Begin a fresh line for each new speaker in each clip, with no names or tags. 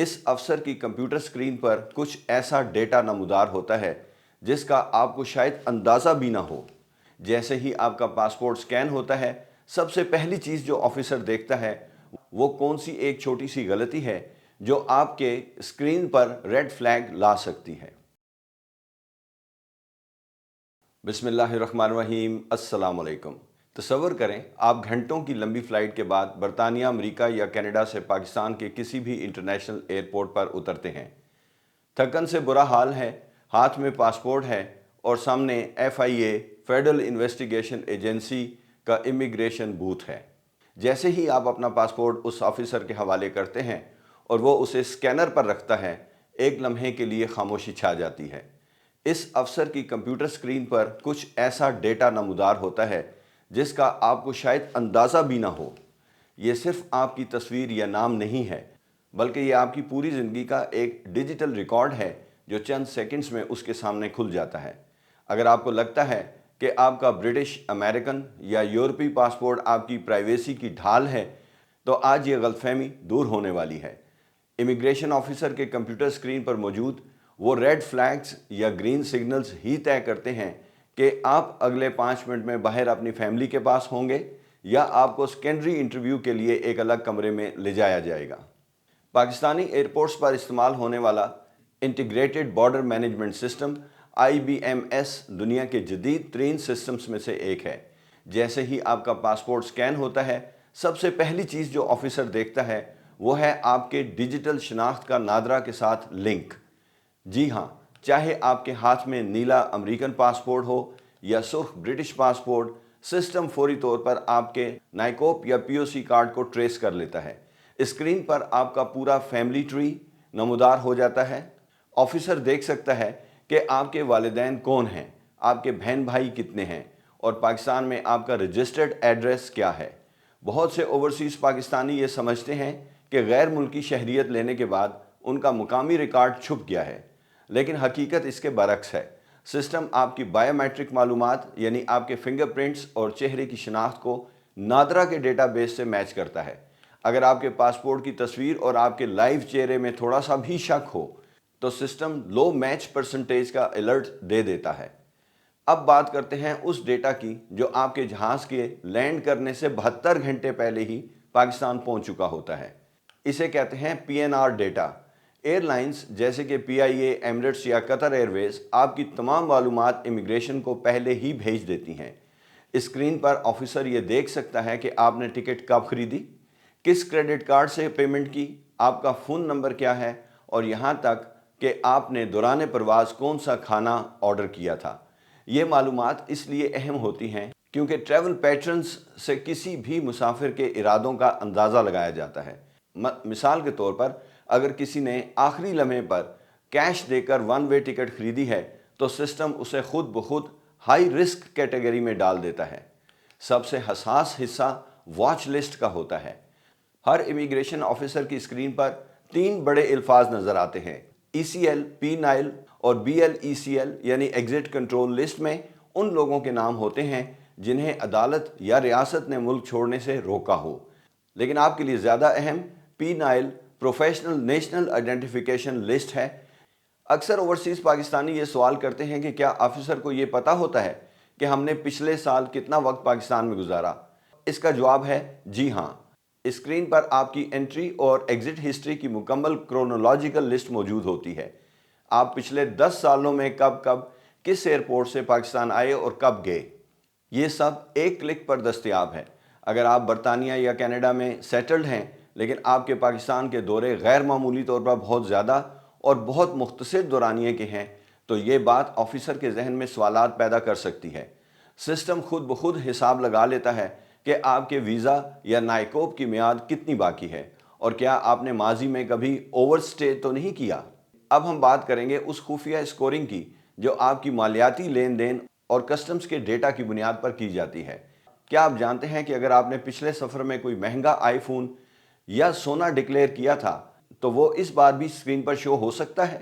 اس افسر کی computer screen پر کچھ ایسا ڈیٹا نمودار ہوتا ہے جس کا آپ کو شاید اندازہ بھی نہ ہو۔ جیسے ہی آپ کا پاسپورٹ سکین ہوتا ہے، سب سے پہلی چیز جو آفیسر دیکھتا ہے وہ کون سی ایک چھوٹی سی غلطی ہے جو آپ کے سکرین پر ریڈ فلیگ لا سکتی ہے۔ بسم اللہ الرحمن الرحیم، السلام علیکم۔ تصور کریں آپ گھنٹوں کی لمبی فلائٹ کے بعد برطانیہ، امریکہ یا کینیڈا سے پاکستان کے کسی بھی انٹرنیشنل ایئرپورٹ پر اترتے ہیں۔ تھکن سے برا حال ہے، ہاتھ میں پاسپورٹ ہے اور سامنے FIA فیڈرل انویسٹیگیشن ایجنسی کا امیگریشن بوتھ ہے۔ جیسے ہی آپ اپنا پاسپورٹ اس آفیسر کے حوالے کرتے ہیں اور وہ اسے سکینر پر رکھتا ہے، ایک لمحے کے لیے خاموشی چھا جاتی ہے۔ اس افسر کی کمپیوٹر سکرین پر کچھ ایسا ڈیٹا نمودار ہوتا ہے جس کا آپ کو شاید اندازہ بھی نہ ہو۔ یہ صرف آپ کی تصویر یا نام نہیں ہے، بلکہ یہ آپ کی پوری زندگی کا ایک ڈیجیٹل ریکارڈ ہے جو چند سیکنڈز میں اس کے سامنے کھل جاتا ہے۔ اگر آپ کو لگتا ہے کہ آپ کا برٹش، امریکن یا یورپی پاسپورٹ آپ کی پرائیویسی کی ڈھال ہے، تو آج یہ غلط فہمی دور ہونے والی ہے۔ امیگریشن آفیسر کے کمپیوٹر سکرین پر موجود وہ ریڈ فلیگز یا گرین سگنلز ہی طے کرتے ہیں کہ آپ اگلے 5 منٹ میں باہر اپنی فیملی کے پاس ہوں گے یا آپ کو سیکنڈری انٹرویو کے لیے ایک الگ کمرے میں لے جایا جائے گا۔ پاکستانی ایئرپورٹس پر استعمال ہونے والا integrated border management system IBMS دنیا کے جدید ترین سسٹمز میں سے ایک ہے۔ جیسے ہی آپ کا پاسپورٹ سکین ہوتا ہے، سب سے پہلی چیز جو آفیسر دیکھتا ہے وہ ہے آپ کے ڈیجیٹل شناخت کا نادرا کے ساتھ لنک۔ جی ہاں، چاہے آپ کے ہاتھ میں نیلا امریکن پاسپورٹ ہو یا سرخ برٹش پاسپورٹ، سسٹم فوری طور پر آپ کے نائکوپ یا POC کارڈ کو ٹریس کر لیتا ہے۔ اسکرین پر آپ کا پورا فیملی ٹری نمودار ہو جاتا ہے۔ آفیسر دیکھ سکتا ہے کہ آپ کے والدین کون ہیں، آپ کے بہن بھائی کتنے ہیں اور پاکستان میں آپ کا رجسٹرڈ ایڈریس کیا ہے۔ بہت سے اوورسیز پاکستانی یہ سمجھتے ہیں کہ غیر ملکی شہریت لینے کے بعد ان کا مقامی ریکارڈ چھپ گیا ہے، لیکن حقیقت اس کے برعکس ہے۔ سسٹم آپ کی بائیو میٹرک معلومات یعنی آپ کے فنگر پرنٹس اور چہرے کی شناخت کو نادرا کے ڈیٹا بیس سے میچ کرتا ہے۔ اگر آپ کے پاسپورٹ کی تصویر اور آپ کے لائیو چہرے میں تھوڑا سا بھی شک ہو تو سسٹم لو میچ پرسنٹیج کا الرٹ دے دیتا ہے۔ اب بات کرتے ہیں اس ڈیٹا کی جو آپ کے جہاز کے لینڈ کرنے سے 72 گھنٹے پہلے ہی پاکستان پہنچ چکا ہوتا ہے۔ اسے کہتے ہیں PNR ڈیٹا۔ ایئر لائنز جیسے کہ PIA، ایمریٹس یا قطر ایئر ویز آپ کی تمام معلومات امیگریشن کو پہلے ہی بھیج دیتی ہیں۔ اسکرین پر آفیسر یہ دیکھ سکتا ہے کہ آپ نے ٹکٹ کب خریدی، کس کریڈٹ کارڈ سے پیمنٹ کی، آپ کا فون نمبر کیا ہے اور یہاں تک کہ آپ نے دوران پرواز کون سا کھانا آرڈر کیا تھا۔ یہ معلومات اس لیے اہم ہوتی ہیں کیونکہ ٹریول پیٹرنز سے کسی بھی مسافر کے ارادوں کا اندازہ لگایا جاتا ہے۔ مثال کے طور پر اگر کسی نے آخری لمحے پر کیش دے کر ون وے ٹکٹ خریدی ہے تو سسٹم اسے خود بخود ہائی رسک کیٹیگری میں ڈال دیتا ہے۔ سب سے حساس حصہ واچ لسٹ کا ہوتا ہے۔ ہر امیگریشن آفیسر کی اسکرین پر 3 بڑے الفاظ نظر آتے ہیں۔ ECL، P9 اور BLECL یعنی ایگزٹ کنٹرول لسٹ میں ان لوگوں کے نام ہوتے ہیں جنہیں عدالت یا ریاست نے ملک چھوڑنے سے روکا ہو۔ لیکن آپ کے لیے زیادہ اہم P9 professional national identification list ہے۔ اکثر اوورسیز پاکستانی یہ سوال کرتے ہیں کہ کیا آفیسر کو یہ پتہ ہوتا ہے کہ ہم نے پچھلے سال کتنا وقت پاکستان میں گزارا؟ اس کا جواب ہے جی ہاں۔ اسکرین پر آپ کی انٹری اور ایگزٹ ہسٹری کی مکمل کرونولوجیکل لسٹ موجود ہوتی ہے۔ آپ پچھلے 10 سالوں میں کب کس ایئرپورٹ سے پاکستان آئے اور کب گئے، یہ سب ایک کلک پر دستیاب ہے۔ اگر آپ برطانیہ یا کینیڈا میں سیٹلڈ ہیں لیکن آپ کے پاکستان کے دورے غیر معمولی طور پر بہت زیادہ اور بہت مختصر دورانیے کے ہیں تو یہ بات آفیسر کے ذہن میں سوالات پیدا کر سکتی ہے۔ سسٹم خود بخود حساب لگا لیتا ہے کہ آپ کے ویزا یا نائکوپ کی میعاد کتنی باقی ہے اور کیا آپ نے ماضی میں کبھی اوور سٹے تو نہیں کیا۔ اب ہم بات کریں گے اس خفیہ اسکورنگ کی جو آپ کی مالیاتی لین دین اور کسٹمز کے ڈیٹا کی بنیاد پر کی جاتی ہے۔ کیا آپ جانتے ہیں کہ اگر آپ نے پچھلے سفر میں کوئی مہنگا آئی فون یا سونا ڈکلیئر کیا تھا تو وہ اس بار بھی اسکرین پر شو ہو سکتا ہے؟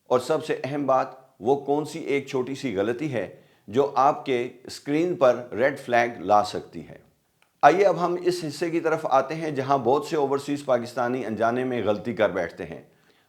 اور سب سے اہم بات، وہ کون سی ایک چھوٹی سی غلطی ہے جو آپ کے اسکرین پر ریڈ فلیگ لا سکتی ہے؟ آئیے اب ہم اس حصے کی طرف آتے ہیں جہاں بہت سے اوورسیز پاکستانی انجانے میں غلطی کر بیٹھتے ہیں۔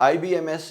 IBMS